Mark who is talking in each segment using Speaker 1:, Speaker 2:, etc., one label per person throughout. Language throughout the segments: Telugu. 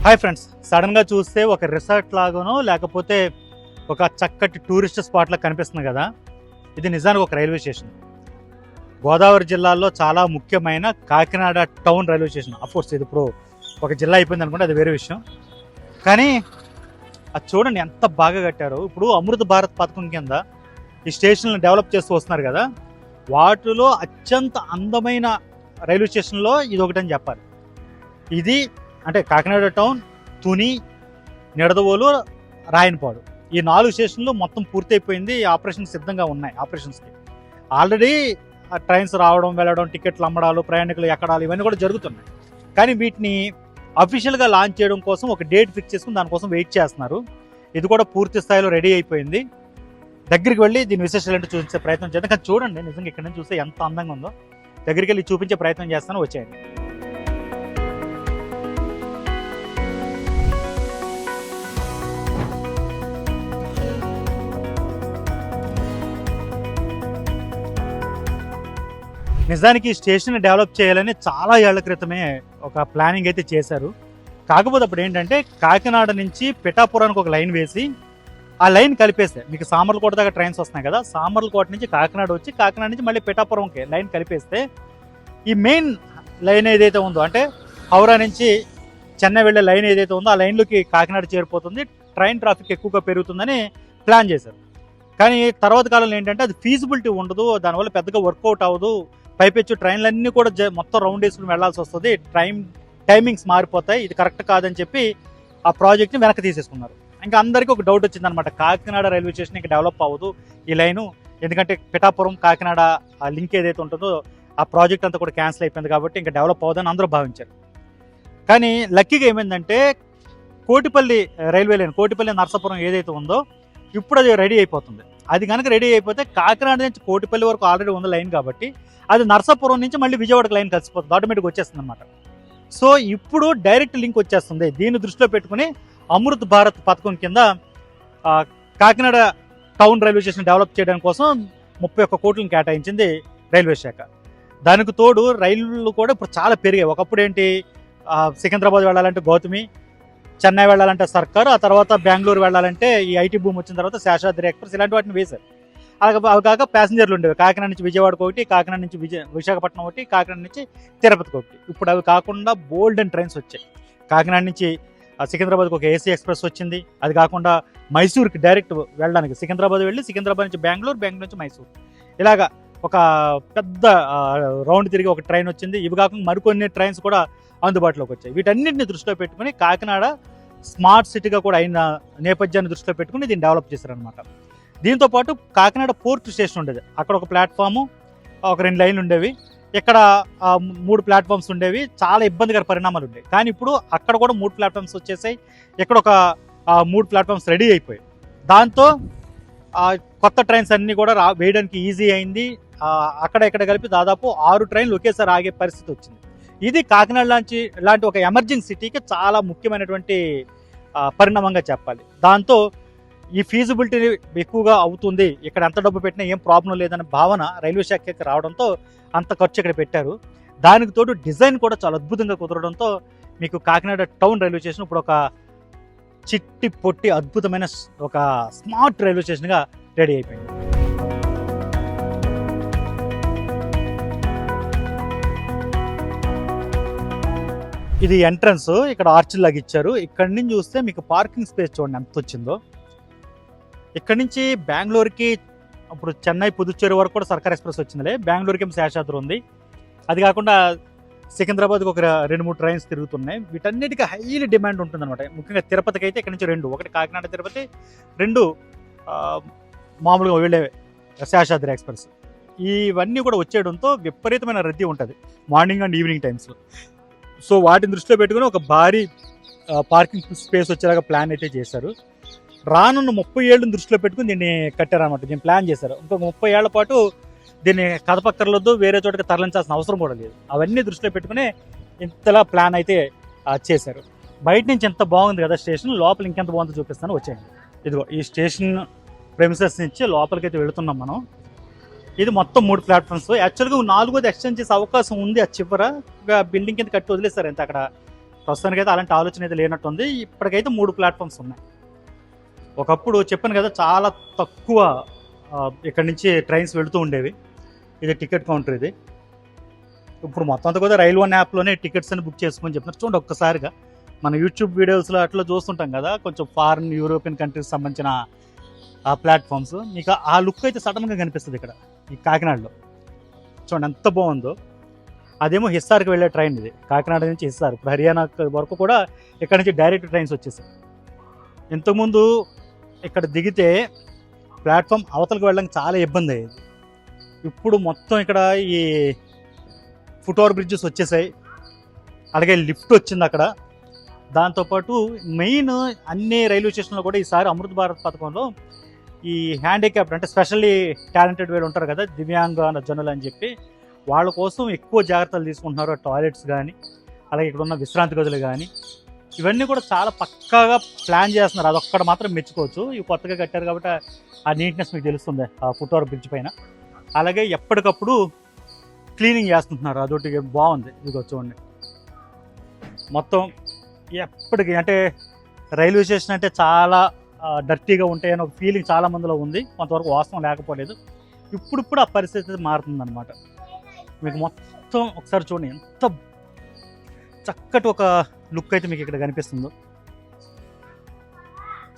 Speaker 1: హాయ్ ఫ్రెండ్స్, సడన్గా చూస్తే ఒక రిసార్ట్ లాగానో లేకపోతే ఒక చక్కటి టూరిస్ట్ స్పాట్లా కనిపిస్తుంది కదా. ఇది నిజానికి ఒక రైల్వే స్టేషన్. గోదావరి జిల్లాలో చాలా ముఖ్యమైన Kakinada town railway station. Of course ఇది ఇప్పుడు ఒక జిల్లా అయిపోయింది అనుకుంటే అది వేరే విషయం. కానీ అది చూడండి ఎంత బాగా కట్టారో. ఇప్పుడు అమృత భారత్ పథకం కింద ఈ స్టేషన్లను డెవలప్ చేస్తూ వస్తున్నారు కదా. వాటిలో అత్యంత అందమైన రైల్వే స్టేషన్లో ఇది ఒకటని చెప్పాలి. ఇది అంటే కాకినాడ టౌన్, తుని, నిడదవోలు, రాయనపాడు ఈ 4 స్టేషన్లు మొత్తం పూర్తయిపోయింది. ఆపరేషన్స్ సిద్ధంగా ఉన్నాయి. ఆపరేషన్స్కి ఆల్రెడీ ట్రైన్స్ రావడం, వెళ్ళడం, టికెట్లు అమ్మడాలు, ప్రయాణికులు ఎక్కడాలు ఇవన్నీ కూడా జరుగుతున్నాయి. కానీ వీటిని అఫీషియల్గా లాంచ్ చేయడం కోసం ఒక డేట్ ఫిక్స్ చేసుకుని దానికోసం వెయిట్ చేస్తున్నారు. ఇది కూడా పూర్తి స్థాయిలో రెడీ అయిపోయింది. దగ్గరికి వెళ్ళి దీని విశేషాలు ఏంటో చూపించే ప్రయత్నం చేద్దాం. కానీ చూడండి, నిజంగా ఇక్కడ నుంచి చూస్తే ఎంత అందంగా ఉందో. దగ్గరికి వెళ్ళి చూపించే ప్రయత్నం చేస్తాను, వచ్చేయండి. నిజానికి ఈ స్టేషన్ డెవలప్ చేయాలని చాలా ఏళ్ల క్రితమే ఒక ప్లానింగ్ అయితే చేశారు. కాకపోతే అప్పుడు ఏంటంటే కాకినాడ నుంచి పిఠాపురానికి ఒక లైన్ వేసి ఆ లైన్ కలిపేస్తే మీకు సామర్లకోట దాకా ట్రైన్స్ వస్తున్నాయి కదా, సామర్లకోట నుంచి కాకినాడ వచ్చి కాకినాడ నుంచి మళ్ళీ పిఠాపురంకి లైన్ కలిపేస్తే ఈ మెయిన్ లైన్ ఏదైతే ఉందో అంటే హౌరా నుంచి చెన్నై వెళ్ళే లైన్ ఏదైతే ఉందో ఆ లైన్లోకి కాకినాడ చేరిపోతుంది, ట్రైన్ ట్రాఫిక్ ఎక్కువగా పెరుగుతుందని ప్లాన్ చేశారు. కానీ తర్వాత కాలంలో ఏంటంటే అది ఫీజిబిలిటీ ఉండదు, దానివల్ల పెద్దగా వర్కౌట్ అవ్వదు, పైపెచ్చు ట్రైన్లన్నీ కూడా మొత్తం రౌండ్ వేసుకుని వెళ్లాల్సి వస్తుంది, టైమింగ్స్ మారిపోతాయి, ఇది కరెక్ట్ కాదని చెప్పి ఆ ప్రాజెక్ట్ని వెనక్కి తీసేసుకున్నారు. ఇంకా అందరికీ ఒక డౌట్ వచ్చిందనమాట, కాకినాడ రైల్వే స్టేషన్ ఇంకా డెవలప్ అవ్వదు ఈ లైను, ఎందుకంటే పిఠాపురం కాకినాడ ఆ లింక్ ఏదైతే ఉంటుందో ఆ ప్రాజెక్ట్ అంతా కూడా క్యాన్సిల్ అయిపోయింది కాబట్టి ఇంకా డెవలప్ అవ్వదని అందరూ భావించారు. కానీ లక్కీగా ఏమైందంటే కోటిపల్లి రైల్వే లైన్, కోటిపల్లి నర్సాపురం ఏదైతే ఉందో ఇప్పుడు అది రెడీ అయిపోతుంది. అది కనుక రెడీ అయిపోతే కాకినాడ నుంచి కోటిపల్లి వరకు ఆల్రెడీ ఉన్న లైన్ కాబట్టి అది నర్సాపురం నుంచి మళ్ళీ విజయవాడకు లైన్ కలిసిపోతుంది, ఆటోమేటిక్గా వచ్చేస్తుంది అనమాట. సో ఇప్పుడు డైరెక్ట్ లింక్ వచ్చేస్తుంది. దీన్ని దృష్టిలో పెట్టుకుని అమృత్ భారత్ పథకం కింద Kakinada town railway station develop చేయడం కోసం 31 కోట్లను కేటాయించింది రైల్వే శాఖ. దానికి తోడు రైళ్లు కూడా ఇప్పుడు చాలా పెరిగాయి. ఒకప్పుడు ఏంటి, సికింద్రాబాద్ వెళ్ళాలంటే గౌతమి, చెన్నై వెళ్ళాలంటే సర్కారు, ఆ తర్వాత బెంగళూరు వెళ్ళాలంటే ఈ ఐటీ భూమి వచ్చిన తర్వాత శేషాద్రి ఎక్స్ప్రెస్ ఇలాంటి వాటిని వేశారు. అవి కాక ప్యాసింజర్లు ఉండేవి, కాకినాడ నుంచి విజయవాడకు ఒకటి, కాకినాడ నుంచి విశాఖపట్నం ఒకటి, కాకినాడ నుంచి తిరుపతికి ఒకటి. ఇప్పుడు అవి కాకుండా బోల్డ్ అండ్ ట్రైన్స్ వచ్చాయి. కాకినాడ నుంచి సికింద్రాబాద్కి ఒక ఏసీ ఎక్స్ప్రెస్ వచ్చింది. అది కాకుండా మైసూర్కి డైరెక్ట్ వెళ్ళడానికి సికింద్రాబాద్ వెళ్ళి సికింద్రాబాద్ నుంచి బెంగళూరు, బెంగళూరు నుంచి మైసూర్, ఇలాగా ఒక పెద్ద రౌండ్ తిరిగి ఒక ట్రైన్ వచ్చింది. ఇవి కాకుండా మరికొన్ని ట్రైన్స్ కూడా అందుబాటులోకి వచ్చాయి. వీటన్నిటిని దృష్టిలో పెట్టుకుని కాకినాడ స్మార్ట్ సిటీగా కూడా అయిన నేపథ్యాన్ని దృష్టిలో పెట్టుకుని దీన్ని డెవలప్ చేశారనమాట. దీంతోపాటు కాకినాడ పోర్ట్ స్టేషన్ ఉండేది, అక్కడ ఒక ప్లాట్ఫాము, ఒక 2 లైన్లు ఉండేవి, ఇక్కడ 3 ప్లాట్ఫామ్స్ ఉండేవి. చాలా ఇబ్బందికర పరిణామాలు ఉండేవి. కానీ ఇప్పుడు అక్కడ కూడా 3 ప్లాట్ఫామ్స్ వచ్చేసాయి, ఇక్కడ ఒక 3 ప్లాట్ఫామ్స్ రెడీ అయిపోయాయి. దాంతో కొత్త ట్రైన్స్ అన్నీ కూడా వేయడానికి ఈజీ అయింది. అక్కడ ఇక్కడ కలిపి దాదాపు 6 ట్రైన్లు ఒకేసారి ఆగే పరిస్థితి వచ్చింది. ఇది కాకినాడ లాంటి ఒక ఎమర్జింగ్ సిటీకి చాలా ముఖ్యమైనటువంటి పరిణామంగా చెప్పాలి. దాంతో ఈ ఫీజిబిలిటీ ఎక్కువగా అవుతుంది, ఇక్కడ ఎంత డబ్బు పెట్టినా ఏం ప్రాబ్లం లేదనే భావన రైల్వే శాఖకి రావడంతో అంత ఖర్చు ఇక్కడ పెట్టారు. దానికి తోడు డిజైన్ కూడా చాలా అద్భుతంగా కుదరడంతో మీకు కాకినాడ టౌన్ రైల్వే స్టేషన్ ఇప్పుడు ఒక చిట్టి పొట్టి అద్భుతమైన ఒక స్మార్ట్ రైల్వే స్టేషన్గా రెడీ అయిపోయింది. ఇది ఎంట్రన్స్, ఇక్కడ ఆర్చ్ లాగా ఇచ్చారు. ఇక్కడి నుంచి చూస్తే మీకు పార్కింగ్ స్పేస్ చూడండి ఎంత వచ్చిందో. ఇక్కడి నుంచి బెంగళూరుకి ఇప్పుడు చెన్నై పుదుచ్చేరి వరకు కూడా సర్కార్ ఎక్స్ప్రెస్ వచ్చిందిలే, బెంగళూరుకి ఏమో శేషాద్రి ఉంది. అది కాకుండా సికింద్రాబాద్కి ఒక 2-3 ట్రైన్స్ తిరుగుతున్నాయి. వీటన్నిటికీ హైలీ డిమాండ్ ఉంటుందన్నమాట. ముఖ్యంగా తిరుపతికి అయితే ఇక్కడ నుంచి 2, ఒకటి కాకినాడ తిరుపతి, 2 మామూలుగా వెళ్ళే శేషాద్రి ఎక్స్ప్రెస్. ఇవన్నీ కూడా వచ్చేయడంతో విపరీతమైన రద్దీ ఉంటుంది మార్నింగ్ అండ్ ఈవినింగ్ టైమ్స్లో. సో వాటిని దృష్టిలో పెట్టుకుని ఒక భారీ పార్కింగ్ స్పేస్ వచ్చేలాగా ప్లాన్ అయితే చేశారు. రానున్న 30 ఏళ్ళని దృష్టిలో పెట్టుకుని దీన్ని కట్టారనమాట, దీన్ని ప్లాన్ చేశారు. ఇంకొక 30 ఏళ్ల పాటు దీన్ని కదపక్కర్లొద్దు, వేరే చోటకి తరలించాల్సిన అవసరం కూడా లేదు. అవన్నీ దృష్టిలో పెట్టుకుని ఇంతలా ప్లాన్ అయితే చేశారు. బయట నుంచి ఎంత బాగుంది కదా స్టేషన్, లోపల ఇంకెంత బాగుందో చూపిస్తాను, వచ్చేయండి. ఇదిగో ఈ స్టేషన్ ప్రెమిసెస్ నుంచి లోపలికైతే వెళుతున్నాం మనం. ఇది మొత్తం 3 ప్లాట్ఫామ్స్. యాక్చువల్గా 4వది ఎక్స్టెండ్ చేసే అవకాశం ఉంది, ఆ చివర బిల్డింగ్ కింద కట్టి వదిలేస్తారు అంతే. అక్కడ ప్రస్తుతానికైతే అలాంటి ఆలోచన అయితే లేనట్టుంది. ఇప్పటికైతే 3 ప్లాట్ఫామ్స్ ఉన్నాయి. ఒకప్పుడు చెప్పాను కదా చాలా తక్కువ ఇక్కడి నుంచి ట్రైన్స్ వెళుతూ ఉండేవి. ఇది టికెట్ కౌంటర్ ఇది. ఇప్పుడు మొత్తం అంతా కూడా రైల్ వన్ యాప్లోనే టికెట్స్ అని బుక్ చేసుకొని చెప్తున్నారు. చూడండి ఒక్కసారిగా మన యూట్యూబ్ వీడియోస్లో అట్లా చూస్తుంటాం కదా, కొంచెం ఫారిన్ యూరోపియన్ కంట్రీస్ సంబంధించిన ఆ ప్లాట్ఫామ్స్. మీకు ఆ లుక్ అయితే సడన్గా కనిపిస్తుంది ఇక్కడ ఈ కాకినాడలో. చూడండి ఎంత బాగుందో. అదేమో హిస్సార్కి వెళ్ళే ట్రైన్ ఇది, కాకినాడ నుంచి హిస్సార్. ఇప్పుడు హర్యానా వరకు కూడా ఇక్కడ నుంచి డైరెక్ట్ ట్రైన్స్ వచ్చేసాయి. ఇంతకుముందు ఇక్కడ దిగితే ప్లాట్ఫామ్ అవతలకు వెళ్ళడానికి చాలా ఇబ్బంది అయ్యేది. ఇప్పుడు మొత్తం ఇక్కడ ఈ ఫుట్ ఓవర్ బ్రిడ్జెస్ వచ్చేసాయి, అలాగే లిఫ్ట్ వచ్చింది అక్కడ. దాంతోపాటు మెయిన్ అన్ని రైల్వే స్టేషన్లో కూడా ఈసారి అమృత్ భారత్ పథకంలో ఈ హ్యాండిక్యాప్డ్ అంటే స్పెషల్లీ టాలెంటెడ్ వీళ్ళు ఉంటారు కదా, దివ్యాంగ జనులు అని చెప్పి, వాళ్ళ కోసం ఎక్కువ జాగ్రత్తలు తీసుకుంటున్నారు. టాయిలెట్స్ కానీ, అలాగే ఇక్కడ ఉన్న విశ్రాంతి గదులు కానీ, ఇవన్నీ కూడా చాలా పక్కాగా ప్లాన్ చేస్తున్నారు. అదొక్కడ మాత్రం మెచ్చుకోవచ్చు. ఇవి కొత్తగా కట్టారు కాబట్టి ఆ నీట్నెస్ మీకు తెలుస్తుంది ఆ ఫుట్ ఓవర్ బ్రిడ్జ్ పైన. అలాగే ఎప్పటికప్పుడు క్లీనింగ్ చేస్తుంటున్నారు, అదొకటి బాగుంది. ఇదిగో చూడండి, మొత్తం ఎప్పటికీ అంటే రైల్వే స్టేషన్ అంటే చాలా డర్టీగా ఉంటాయని ఒక ఫీలింగ్ చాలా మందిలో ఉంది. కొంతవరకు వాస్తవం లేకపోలేదు. ఇప్పుడు ఆ పరిస్థితి మారుతుందన్నమాట. మీకు మొత్తం ఒకసారి చూడండి, ఎంత చక్కటి ఒక లుక్ అయితే మీకు ఇక్కడ కనిపిస్తుందో.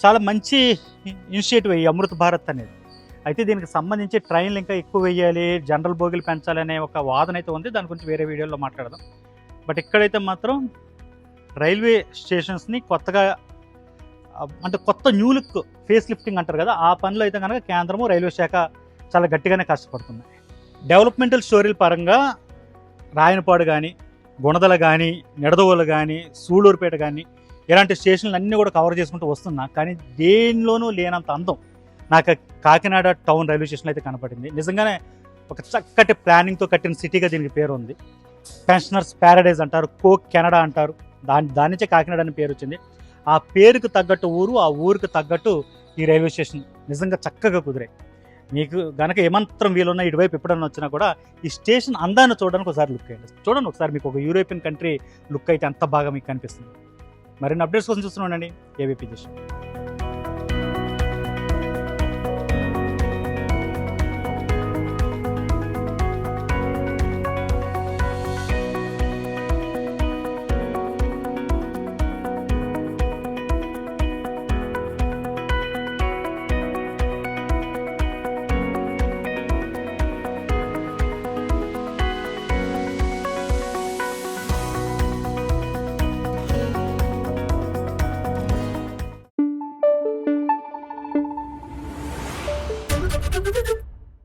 Speaker 1: చాలా మంచి ఇనిషియేటివ్ ఈ అమృత్ భారత్ అనేది. అయితే దీనికి సంబంధించి ట్రైన్లు ఇంకా ఎక్కువ వేయాలి, జనరల్ బోగీలు పెంచాలనే ఒక వాదన అయితే ఉంది. దాని గురించి వేరే వీడియోలో మాట్లాడదాం. బట్ ఇక్కడైతే మాత్రం రైల్వే స్టేషన్స్ని కొత్తగా అంటే కొత్త న్యూ లుక్ ఫేస్ లిఫ్టింగ్ అంటారు కదా, ఆ పనిలో అయితే కనుక కేంద్రము రైల్వే శాఖ చాలా గట్టిగానే కష్టపడుతుంది. డెవలప్మెంటల్ స్టోరీల పరంగా రాయనపాడు కానీ, గుణదల కానీ, నిడదవోలు కానీ, సూళ్ళూరుపేట కానీ, ఇలాంటి స్టేషన్లు అన్నీ కూడా కవర్ చేసుకుంటూ వస్తున్నా. కానీ దేనిలోనూ లేనంత అందం నాకు కాకినాడ టౌన్ రైల్వే స్టేషన్ అయితే కనపడింది. నిజంగానే ఒక చక్కటి ప్లానింగ్తో కట్టిన సిటీగా దీనికి పేరు ఉంది. పెన్షనర్స్ ప్యారడైజ్ అంటారు, కోక్ కెనడా అంటారు. దాని నుంచే కాకినాడ అని పేరు వచ్చింది. ఆ పేరుకు తగ్గట్టు ఊరు, ఆ ఊరికి తగ్గట్టు ఈ రైల్వే స్టేషన్ నిజంగా చక్కగా కుదిరాయి. మీకు గనక ఏమాత్రం వీలున్నా ఇటువైపు ఎప్పుడన్నా వచ్చినా కూడా ఈ స్టేషన్ అందాన్ని చూడడానికి ఒకసారి లుక్ అయ్యండి. చూడండి ఒకసారి, మీకు ఒక యూరోపియన్ కంట్రీ లుక్ అయితే అంత బాగా మీకు కనిపిస్తుంది. మరిన్ని అప్డేట్స్ కోసం చూస్తున్నానండి ఏబీపీ దేశం.